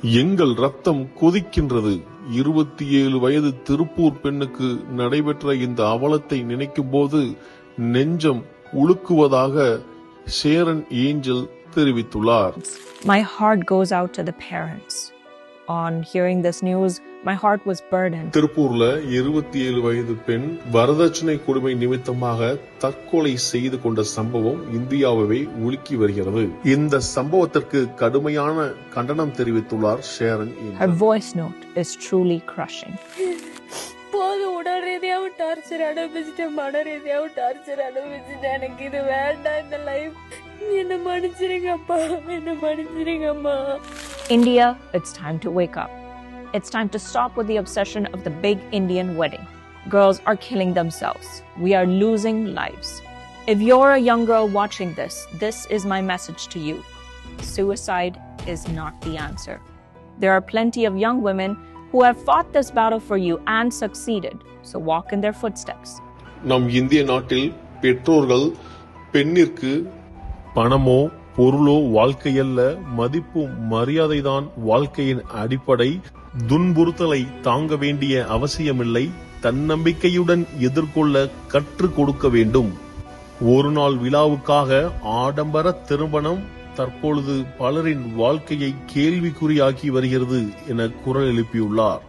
எங்கள் ரத்தம் கொதிக்கின்றது. 27 வயது திருப்பூர் பெண்ணுக்கு நடைபெற்ற இந்த அவலத்தை நினைக்கும் போது நெஞ்சம் உலுக்குவதாக ஷேரன் ஏஞ்சல் தெரிவித்துள்ளார். My heart goes out to the parents. On hearing this news, my heart was burdened. திருப்பூர்ல 27 வயது பெண் வரதட்சணை கொடுமை நிமித்தமாக தற்கொலை செய்து கொண்ட சம்பவம் இந்தியாவை உலுக்கி வருகிறது. இந்த சம்பவத்திற்கு கடுமையான கண்டனம் தெரிவித்துள்ளார் ஷேரன். Her voice note is truly crushing. போது உடல் ரீதியாவும் டார்ச்சர் அனுபவிச்சுட்டேன், மன ரீதியாவும் டார்ச்சர் அனுபவிச்சுட்டேன். எனக்கு இது வேண்டாம் இந்த லைஃப். என்ன மன்னிச்சிருங்கப்பா, என்ன மன்னிச்சிருங்கம்மா. India, it's time to wake up. It's time to stop with the obsession of the big Indian wedding. Girls are killing themselves. We are losing lives. If you're a young girl watching this, this is my message to you. Suicide is not the answer. There are plenty of young women who have fought this battle for you and succeeded. So walk in their footsteps. நம் இந்திய நாட்டில் பெற்றோர்கள் பெண்ணிற்கு பணமோ பொருளோ வாழ்க்கையல்ல, மதிப்பும் மரியாதைதான் வாழ்க்கையின் அடிப்படை. துன்புறுத்தலை தாங்க வேண்டிய அவசியமில்லை. தன்னம்பிக்கையுடன் எதிர்கொள்ள கற்றுக் கொடுக்க வேண்டும். ஒரு நாள் விழாவுக்காக ஆடம்பர திருமணம் தற்பொழுது பலரின் வாழ்க்கையை கேள்விக்குறியாக்கி வருகிறது என குரல் எழுப்பியுள்ளார்.